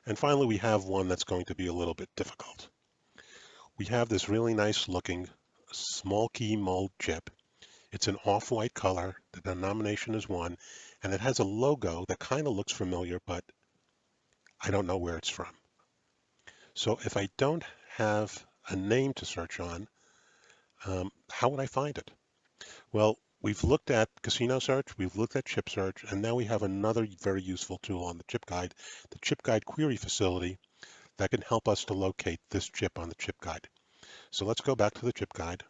And finally, we have one that's going to be a little bit difficult. We have this really nice looking small key mold chip. It's an off-white color. The denomination is 1, and it has a logo that kind of looks familiar, but I don't know where it's from. So if I don't have a name to search on, how would I find it? Well, we've looked at casino search, we've looked at chip search, and now we have another very useful tool on the ChipGuide Query Facility that can help us to locate this chip on the chip guide. So let's go back to the chip guide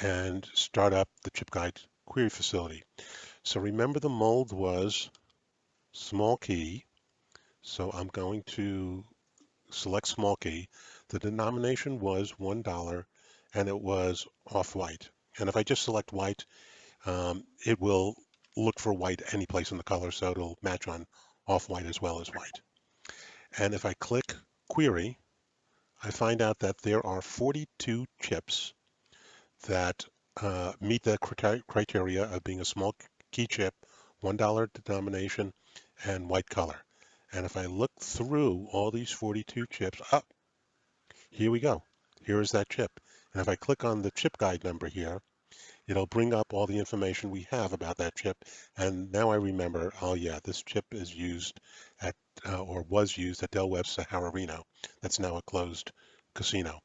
and start up the chip guide query facility. So remember the mold was small key. So I'm going to select small key. The denomination was $1 and it was off white. And if I just select white, it will look for white any place in the color, so it'll match on off white as well as white. And if I click query, I find out that there are 42 chips that meet the criteria of being a small key chip, $1 denomination, and white color. And if I look through all these 42 chips, here we go. Here is that chip. And if I click on the chip guide number here, it'll bring up all the information we have about that chip. And now I remember, oh yeah, this chip is used at, or was used at Del Webb Sahara Reno. That's now a closed casino.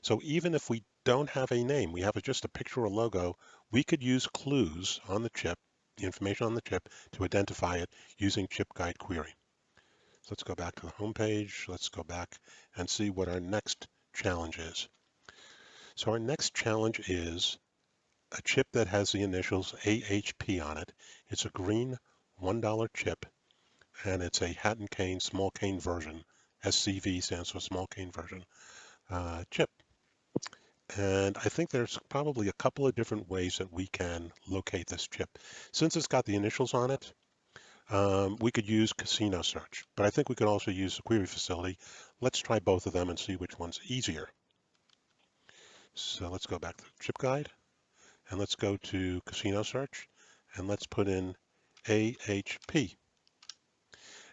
So even if we don't have a name, we have just a picture or logo, we could use clues on the chip, the information on the chip, to identify it using ChipGuide Query. So let's go back to the home page. Let's go back and see what our next challenge is. So our next challenge is a chip that has the initials AHP on it. It's a green $1 chip, and it's a hat and cane, small cane version. SCV stands for small cane version chip. And I think there's probably a couple of different ways that we can locate this chip. Since it's got the initials on it, we could use casino search, but I think we could also use the query facility. Let's try both of them and see which one's easier. So let's go back to the chip guide and let's go to casino search and let's put in AHP.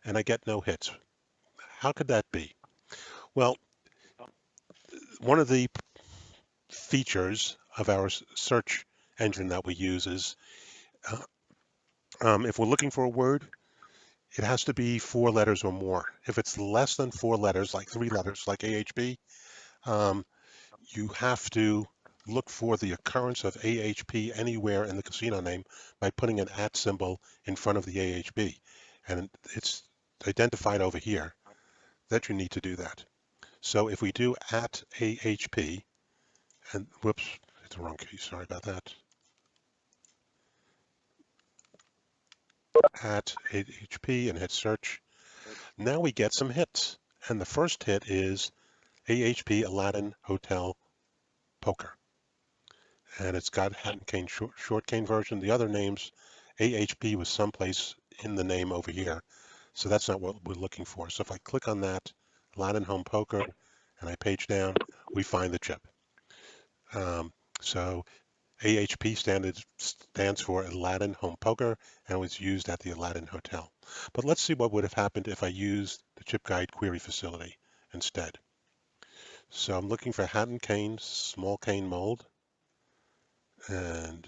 And I get no hits. How could that be? Well, one of the features of our search engine that we use is if we're looking for a word, it has to be 4 letters or more. If it's less than 4 letters, like 3 letters, like AHP, you have to look for the occurrence of AHP anywhere in the casino name by putting an @ symbol in front of the AHP. And it's identified over here that you need to do that. So if we do @AHP, and whoops, it's the wrong key, sorry about that. @AHP and hit search. Now we get some hits. And the first hit is AHP Aladdin Hotel Poker. And it's got hat and cane short cane version. The other names, AHP was someplace in the name over here. So that's not what we're looking for. So if I click on that, Aladdin Home Poker, and I page down, we find the chip. So AHP stands for Aladdin Home Poker and was used at the Aladdin Hotel. But let's see what would have happened if I used the ChipGuide Query Facility instead. So I'm looking for hat and cane, small cane mold, and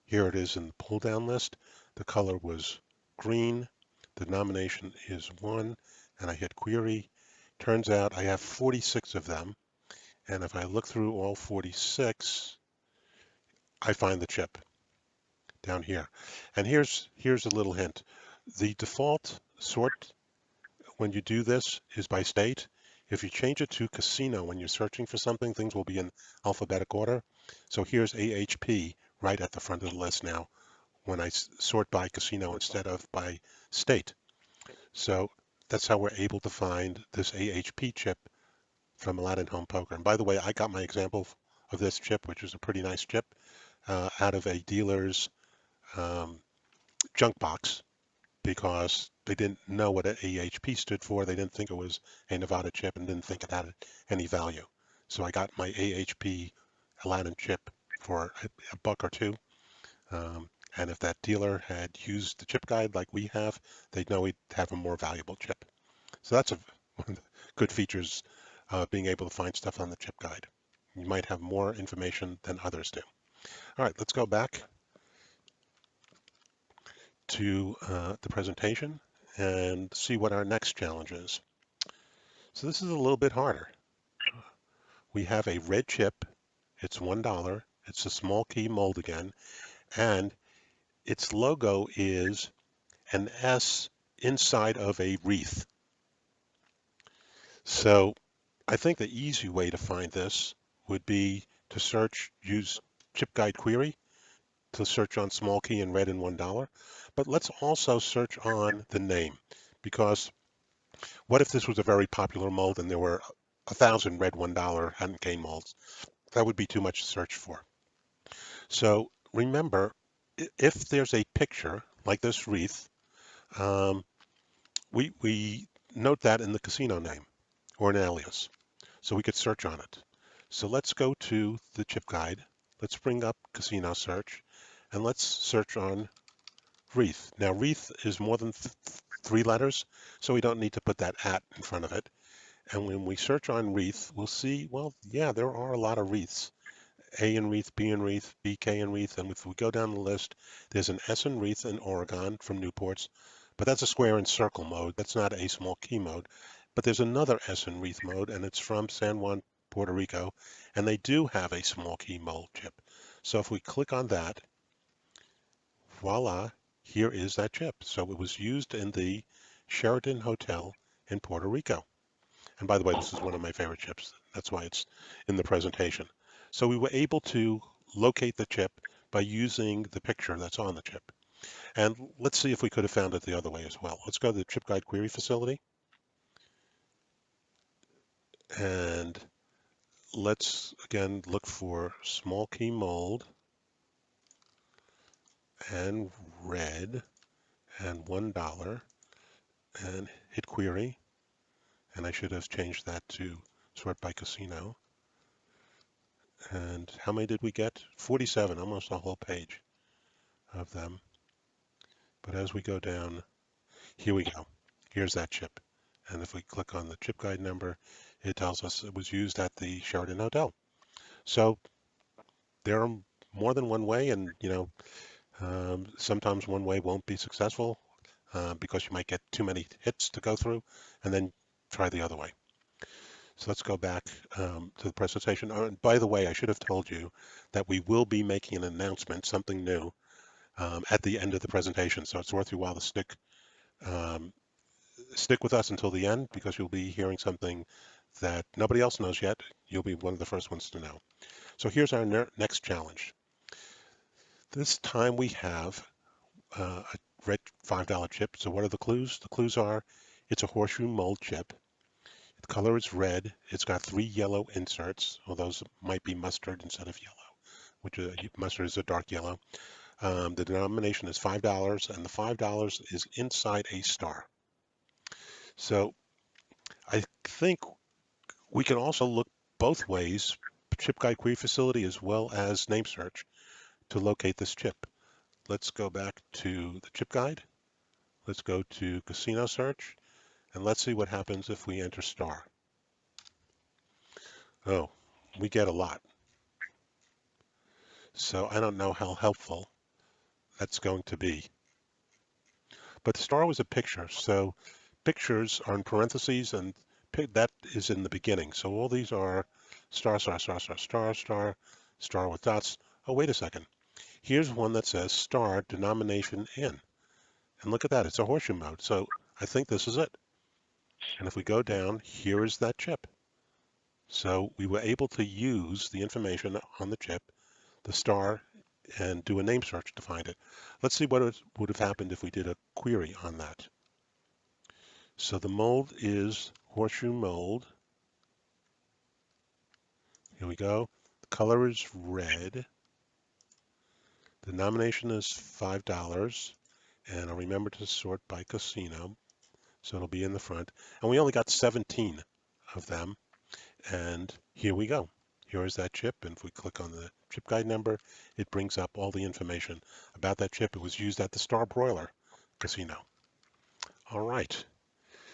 here it is in the pull down list. The color was green. The denomination is 1, and I hit query. Turns out I have 46 of them, and if I look through all 46, I find the chip down here. And here's a little hint. The default sort when you do this is by state. If you change it to casino when you're searching for something, things will be in alphabetic order. So here's AHP right at the front of the list now when I sort by casino instead of by state. So that's how we're able to find this AHP chip from Aladdin Home Poker. And by the way, I got my example of this chip, which is a pretty nice chip, out of a dealer's junk box because they didn't know what an AHP stood for. They didn't think it was a Nevada chip and didn't think it had any value. So I got my AHP Aladdin chip for $1 or $2. And if that dealer had used the chip guide like we have, they'd know we'd have a more valuable chip. So that's one of the good features of being able to find stuff on the chip guide. You might have more information than others do. All right, let's go back to the presentation and see what our next challenge is. So this is a little bit harder. We have a red chip. It's $1. It's a small key mold again, and its logo is an S inside of a wreath. So I think the easy way to find this would be to use ChipGuide Query to search on small key and red and $1. But let's also search on the name, because what if this was a very popular mold and there were 1,000 red $1 hadn't cane molds? That would be too much to search for. So remember, if there's a picture like this wreath, um, we note that in the casino name or an alias, so we could search on it. So let's go to the chip guide. Let's bring up casino search, and let's search on wreath. Now wreath is more than 3 letters, so we don't need to put that at in front of it. And when we search on wreath, we'll see, well, yeah, there are a lot of wreaths. A in wreath, B in wreath, BK in wreath, and if we go down the list, there's an S in wreath in Oregon from Newport's, but that's a square and circle mode. That's not a small key mode. But there's another S in wreath mode, and it's from San Juan, Puerto Rico, and they do have a small key mold chip. So if we click on that, voila, here is that chip. So it was used in the Sheraton Hotel in Puerto Rico. And by the way, this is one of my favorite chips. That's why it's in the presentation. So we were able to locate the chip by using the picture that's on the chip. And let's see if we could have found it the other way as well. Let's go to the ChipGuide Query Facility. And let's, again, look for small key mold and red and $1 and hit query. And I should have changed that to sort by casino. And how many did we get? 47, almost a whole page of them. But as we go down, here we go. Here's that chip. And if we click on the chip guide number, it tells us it was used at the Sheraton Hotel. So there are more than one way, and sometimes one way won't be successful because you might get too many hits to go through, and then try the other way. So let's go back to the presentation. Oh, and by the way, I should have told you that we will be making an announcement, something new, at the end of the presentation. So it's worth your while to stick with us until the end, because you'll be hearing something that nobody else knows yet. You'll be one of the first ones to know. So here's our next challenge. This time we have a red $5 chip. So what are the clues? The clues are it's a horseshoe mold chip. The color is red. It's got 3 yellow inserts, although those might be mustard instead of yellow, which mustard is a dark yellow. The denomination is $5, and the $5 is inside a star. So I think we can also look both ways, ChipGuide Query Facility as well as name search, to locate this chip. Let's go back to the chip guide. Let's go to casino search, and let's see what happens if we enter star. Oh, we get a lot. So I don't know how helpful that's going to be. But star was a picture, so pictures are in parentheses, and that is in the beginning. So all these are star, star, star, star, star, star, star with dots. Oh, wait a second. Here's one that says star denomination in. And look at that, it's a horseshoe mode. So I think this is it. And if we go down, here is that chip. So we were able to use the information on the chip, the star, and do a name search to find it. Let's see what would have happened if we did a query on that. So the mold is horseshoe mold. Here we go. The color is red. The denomination is $5. And I'll remember to sort by casino, so it'll be in the front. And we only got 17 of them. And here we go. Here is that chip, and if we click on the chip guide number, it brings up all the information about that chip. It was used at the Star Broiler Casino. All right.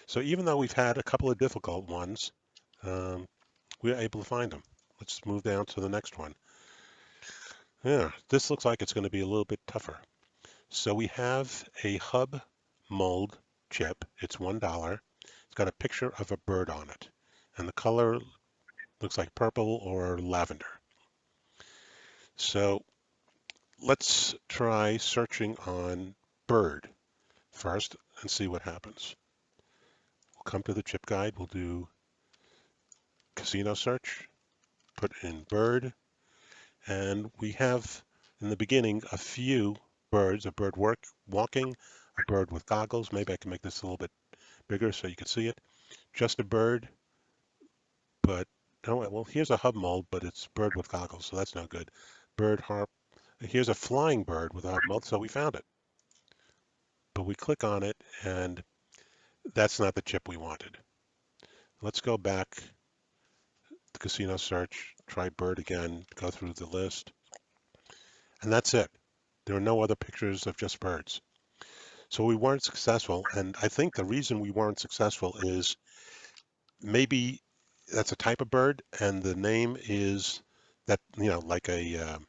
So even though we've had a couple of difficult ones, um, we were able to find them. Let's move down to the next one. Yeah, this looks like it's going to be a little bit tougher. So we have a hub mold chip. It's $1. It's got a picture of a bird on it, and the color looks like purple or lavender. So let's try searching on bird first and see what happens. We'll come to the chip guide. We'll do casino search, put in bird, and we have in the beginning a few birds, a bird walking, a bird with goggles. Maybe I can make this a little bit bigger so you can see it. Just a bird, but oh well, here's a hub mold, but it's bird with goggles, so that's no good. Bird harp. Here's a flying bird with a hub mold, so we found it. But we click on it, and that's not the chip we wanted. Let's go back to casino search, try bird again, go through the list, and that's it. There are no other pictures of just birds. So we weren't successful, and I think the reason we weren't successful is maybe that's a type of bird, and the name is that, like an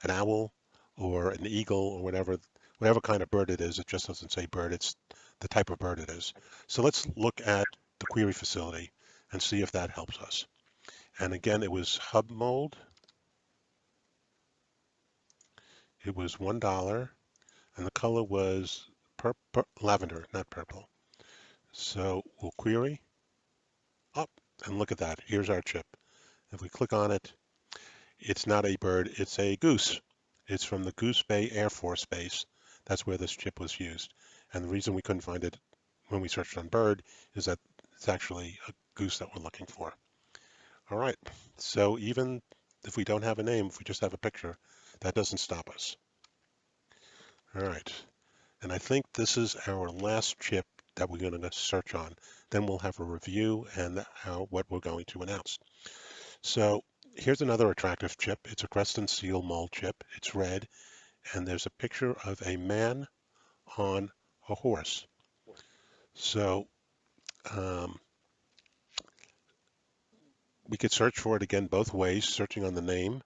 owl or an eagle or whatever kind of bird it is. It just doesn't say bird. It's the type of bird it is. So let's look at the query facility and see if that helps us. And again, it was hub mold. It was $1, and the color was lavender, not purple. So we'll query up, and look at that. Here's our chip. If we click on it, it's not a bird, it's a goose. It's from the Goose Bay Air Force Base. That's where this chip was used. And the reason we couldn't find it when we searched on bird is that it's actually a goose that we're looking for. All right, so even if we don't have a name, if we just have a picture, that doesn't stop us. All right, and I think this is our last chip that we're going to search on. Then we'll have a review and what we're going to announce. So here's another attractive chip. It's a crest and seal mold chip. It's red, and there's a picture of a man on a horse. So um, we could search for it again both ways, searching on the name,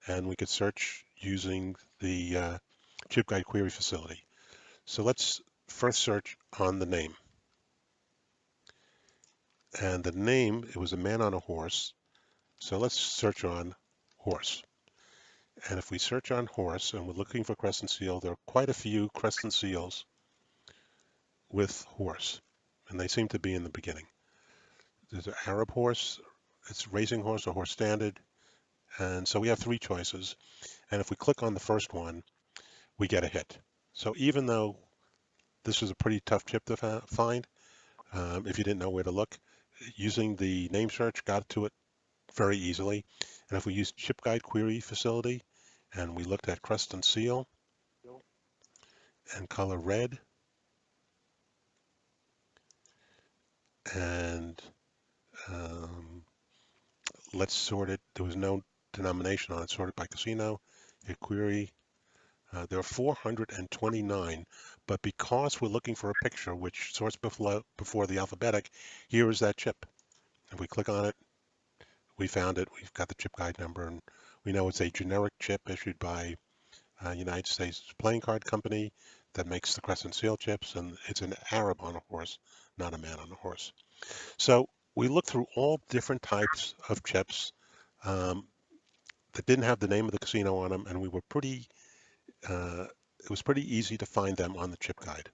and we could search using the ChipGuide Query Facility. So let's first search on the name. And the name, it was a man on a horse. So let's search on horse. And if we search on horse and we're looking for crest and seal, there are quite a few crest and seals with horse, and they seem to be in the beginning. There's an Arab horse, it's racing horse or horse standard, and so we have three choices. And if we click on the first one, we get a hit. So even though this was a pretty tough chip to find, if you didn't know where to look, using the name search got to it very easily. And if we use ChipGuide Query Facility and we looked at crest and seal and color red, and let's sort it. There was no denomination on it. Sorted by casino. Hit query. There are 429, but because we're looking for a picture which sorts before the alphabetic, here is that chip. If we click on it, we found it. We've got the chip guide number, and we know it's a generic chip issued by United States Playing Card Company that makes the Crescent Seal chips, and it's an Arab on a horse, not a man on a horse. So we looked through all different types of chips um, that didn't have the name of the casino on them, and we were it was pretty easy to find them on the chip guide.